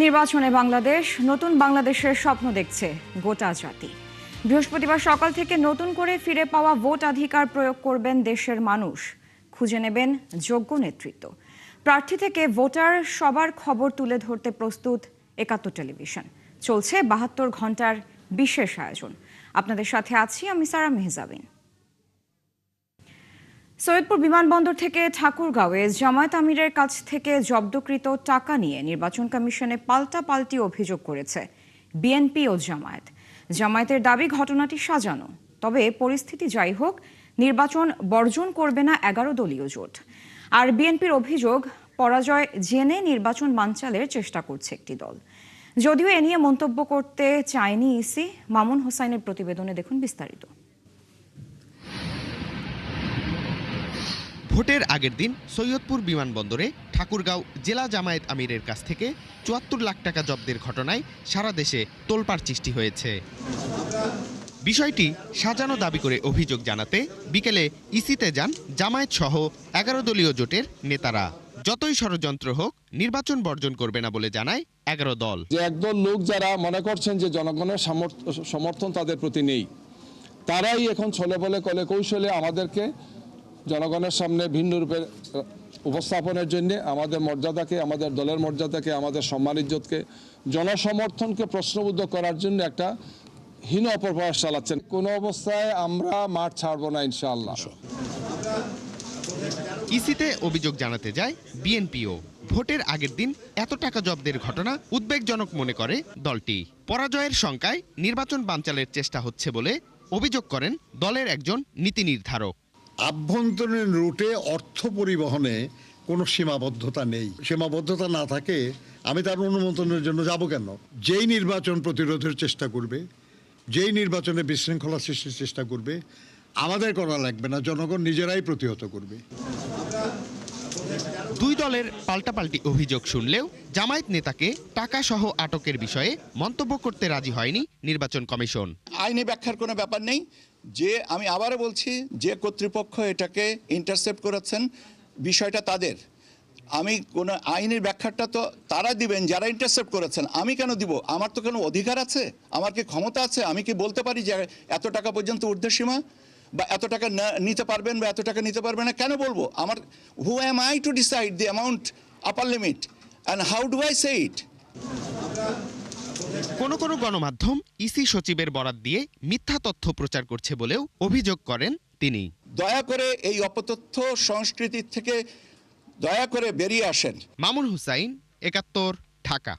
নির্বাচনে বাংলাদেশ নতুন বাংলাদেশের স্বপ্ন দেখছে গোটা জাতি। বৃহস্পতিবার সকাল থেকে নতুন করে ফিরে পাওয়া ভোটাধিকার প্রয়োগ করবেন দেশের মানুষ। খুঁজে নেবেন যোগ্য নেতৃত্ব। প্রার্থী থেকে ভোটার সবার খবর তুলে ধরতে প্রস্তুত ৭১ টেলিভিশন। চলছে ৭২ ঘন্টার বিশেষ আয়োজন। আপনাদের সাথে আছি আমি সারা মেহজাবিন। সৈয়দপুর বিমানবন্দর থেকে ঠাকুরগাঁওয়ে জামায়াত আমিরের কাছ থেকে জব্দকৃত টাকা নিয়ে নির্বাচন কমিশনে পাল্টাপাল্টি অভিযোগ করেছে বিএনপি ও জামায়াত। জামায়াতের দাবি ঘটনাটি সাজানো, তবে পরিস্থিতি যাই হোক নির্বাচন বর্জন করবে না ১১ দলীয় জোট। আর বিএনপির অভিযোগ পরাজয় জেনে নির্বাচন বানচালের চেষ্টা করছে একটি দল। যদিও এ নিয়ে মন্তব্য করতে চায়নি ইসি। মামুন হোসাইনের প্রতিবেদনে দেখুন বিস্তারিত। ভোটের আগের দিন সৈয়দপুর বিমানবন্দরে ঠাকুরগাঁও জেলা জামায়াত আমিরের কাছ থেকে ৭৪ লাখ টাকা জব্দের ঘটনায় সারা দেশে তোলপাড় সৃষ্টি হয়েছে। বিষয়টি সাজানো দাবি করে অভিযোগ জানাতে বিকেলে ইসিতে যান জামায়াত সহ ১১ দলীয় জোটের নেতারা। যতই ষড়যন্ত্র হোক নির্বাচন বর্জন করবে না বলে জানায় ১১ দল। যে একদল লোক যারা মনে করছেন যে জনগণের সমর্থন তাদের প্রতি নেই, তারাই এখন ছলে বলে কলে কৌশলে আমাদেরকে জনগণের সামনে ভিন্ন রূপে উপস্থাপনের জন্য আমাদের মর্যাদাকে, আমাদের দলের মর্যাদাকে, আমাদের সম্মান ইজ্জতকে, জনসমর্থনকে প্রশ্নবুদ্ধ করার জন্য একটা হীন অপপ্রয়াস চালাচ্ছেন। কোনো অবস্থায় আমরা মাঠ ছাড়বো না ইনশাআল্লাহ। ইসিতে অভিযোগ জানাতে যায় বিএনপিও। ভোটের আগের দিন এত টাকা জব্দের ঘটনা উদ্বেগজনক মনে করে দলটি। পরাজয়ের শঙ্কায় নির্বাচন বানচালের চেষ্টা হচ্ছে বলে অভিযোগ করেন দলের একজন নীতি নির্ধারক। আভ্যন্তরীণ রুটে অর্থ পরিবহনে কোনো সীমাবদ্ধতা নেই। সীমাবদ্ধতা না থাকে আমি তার অনুমোদনের জন্য যাব কেন? যেই নির্বাচন প্রতিরোধের চেষ্টা করবে, যেই নির্বাচনে বিশৃঙ্খলা সৃষ্টির চেষ্টা করবে, আমাদের করা লাগবে না, জনগণ নিজেরাই প্রতিহত করবে। দুই দলের পাল্টাপাল্টি অভিযোগ শুনলেও জামায়াত নেতাকে টাকা সহ আটকের বিষয়ে মন্তব্য করতে রাজি হয়নি নির্বাচন কমিশন। আইনি ব্যাখ্যার কোনো ব্যাপার নেই। যে আমি আবারও বলছি, যে কর্তৃপক্ষ এটাকে ইন্টারসেপ্ট করেছেন বিষয়টা তাদের। আমি কোনো আইনের ব্যাখ্যাটা তো তারা দিবেন যারা ইন্টারসেপ্ট করেছেন। আমি কেন দিব? আমার তো কোনো অধিকার আছে, আমার কি ক্ষমতা আছে? আমি কি বলতে পারি যে এত টাকা পর্যন্ত ঊর্ধ্বসীমা, বা এত টাকা নিতে পারবেন বা এত টাকা নিতে পারবেন না? কেন বলবো? আমার who am I to decide the amount upper limit and how do I say it? কোনো কোনো গণমাধ্যম ইসি সচিবের বরাত দিয়ে মিথ্যা তথ্য প্রচার করছে বলেও অভিযোগ করেন তিনি। দয়া করে এই অপতথ্য সংস্কৃতি থেকে দয়া করে বেরিয়ে আসেন। মামুন হুসাইন, ৭১, ঢাকা।